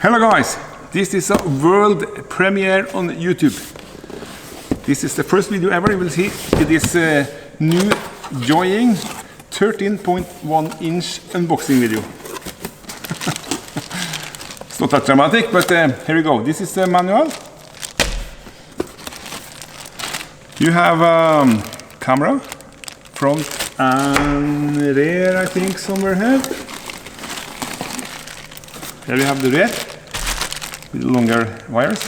Hello guys, this is a world premiere on YouTube. This is the first video ever you will see. It is a new DJI 13.1-inch unboxing video. It's not that dramatic, but here we go. This is the manual. You have camera, front and rear, I think, somewhere here. Here we have the rear with longer wires.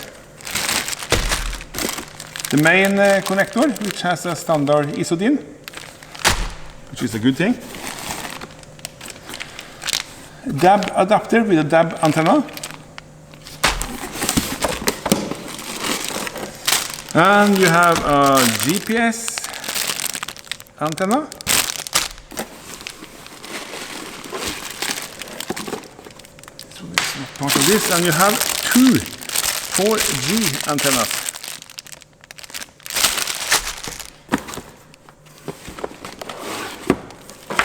The main connector, which has a standard ISO-DIN, which is a good thing. DAB adapter with a DAB antenna. And you have a GPS antenna. So this is not part of this. And you have two 4G antennas.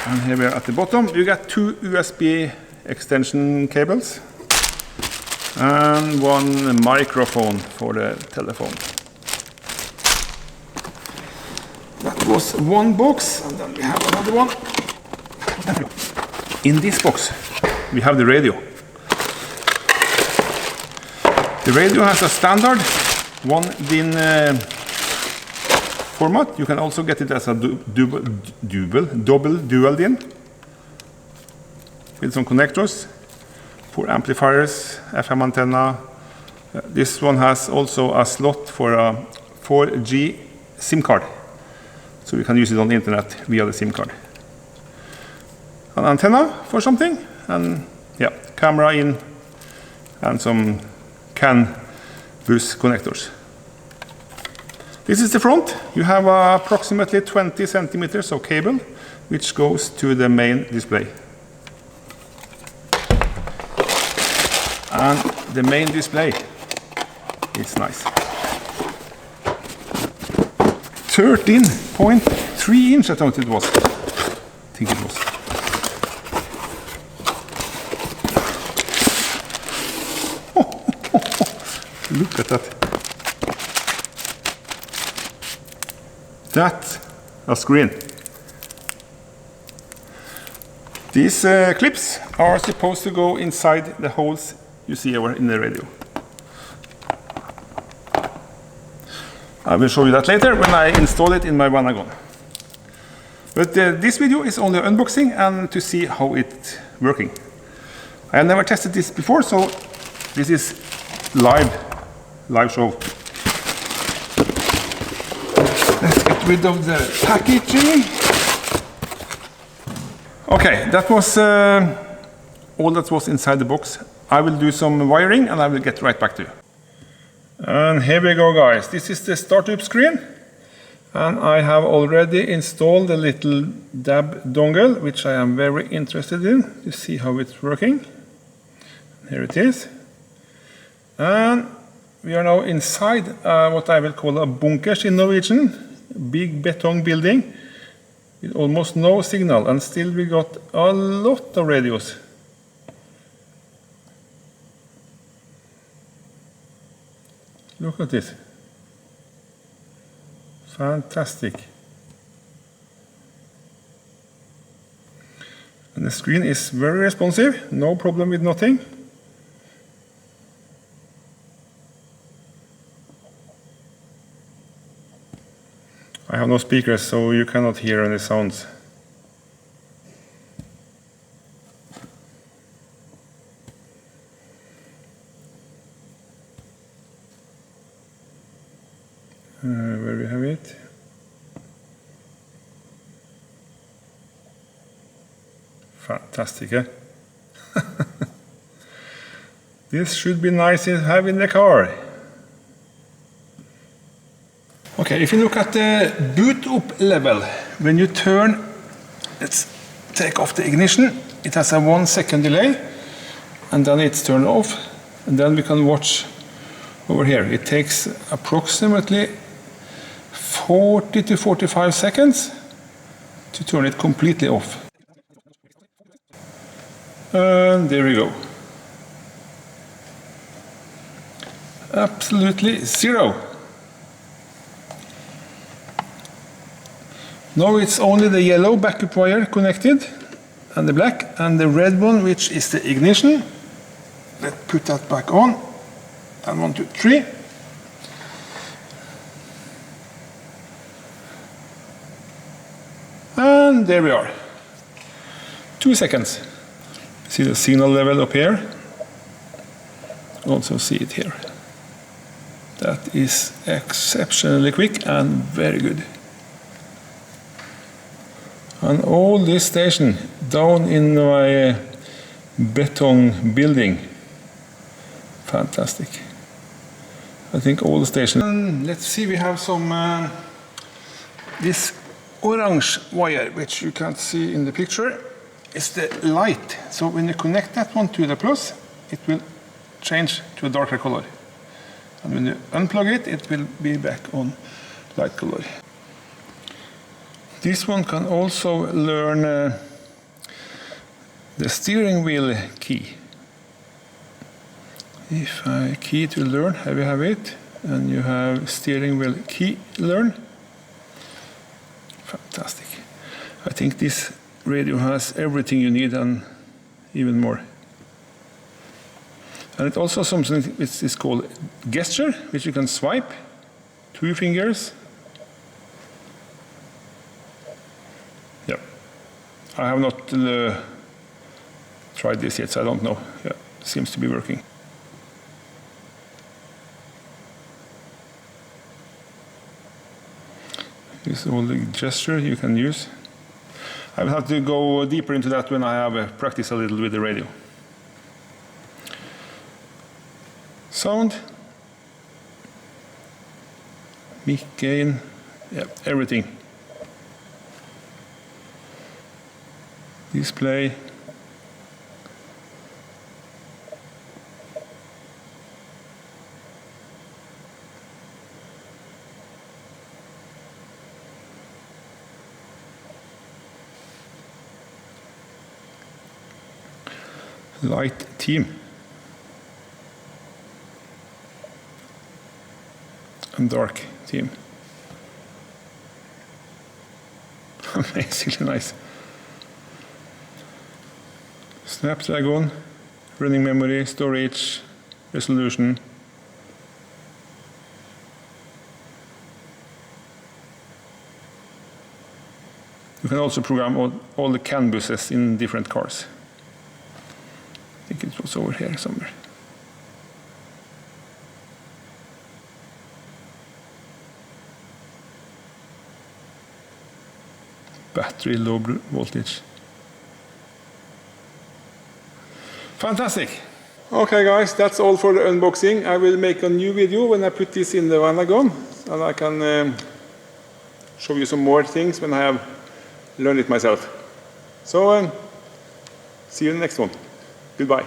And here we are at the bottom. You got two USB extension cables and one microphone for the telephone. That was one box, and then we have another one. In this box, we have the radio. The radio has a standard 1-DIN format. You can also get it as a double dual DIN with some connectors for amplifiers, FM antenna. This one has also a slot for a 4G SIM card. So you can use it on the internet via the SIM card. An antenna for something, and yeah, camera in, and some CAN bus connectors. This is the front. You have approximately 20 centimeters of cable, which goes to the main display. And the main display is nice. 13.3 inch, I thought it was. I think it was. Look at that. That's a screen. These clips are supposed to go inside the holes you see over in the radio. I will show you that later when I install it in my Vanagon. But this video is only unboxing and to see how it's working. I have never tested this before, so this is live show. Let's get rid of the packaging. Okay, that was all that was inside the box. I will do some wiring and I will get right back to you. And here we go, guys. This is the startup screen, and I have already installed a little DAB dongle, which I am very interested in to see how it's working. Here it is. And we are now inside what I will call a bunkers in Norwegian, big beton building with almost no signal, and still we got a lot of radios. Look at this. Fantastic. And the screen is very responsive, no problem with nothing. I have no speakers, so you cannot hear any sounds. Where we have it. Fantastic, eh? This should be nice to have in the car. Okay, if you look at the boot up level, when you turn, let's take off the ignition, it has a 1 second delay, and then it's turned off, and then we can watch over here. It takes approximately 40 to 45 seconds to turn it completely off. And there we go. Absolutely zero. Now it's only the yellow backup wire connected and the black, and the red one, which is the ignition. Let's put that back on. And 1, 2, 3. And there we are. 2 seconds. See the signal level up here. Also see it here. That is exceptionally quick and very good. And all this station down in my beton building. Fantastic. I think all the stations. Let's see, we have some this orange wire, which you can't see in the picture, is the light. So when you connect that one to the plus, it will change to a darker color. And when you unplug it, it will be back on light color. This one can also learn the steering wheel key. If I key to learn, here we have it, and you have steering wheel key learn. Fantastic. I think this radio has everything you need and even more. And it also something which is called gesture, which you can swipe 2 fingers. Yeah. I have not tried this yet, so I don't know. Yeah, seems to be working. This is all the gesture you can use. I will have to go deeper into that when I have practiced a little with the radio. Sound, mic gain, yeah, everything. Display. Light team. And dark team. Amazingly nice. Snapdragon, running memory, storage, resolution. You can also program all the CAN buses in different cars. I think it was over here somewhere. Battery low voltage. Fantastic! Okay guys, that's all for the unboxing. I will make a new video when I put this in the Vanagon, and I can show you some more things when I have learned it myself. So, see you in the next one. Goodbye.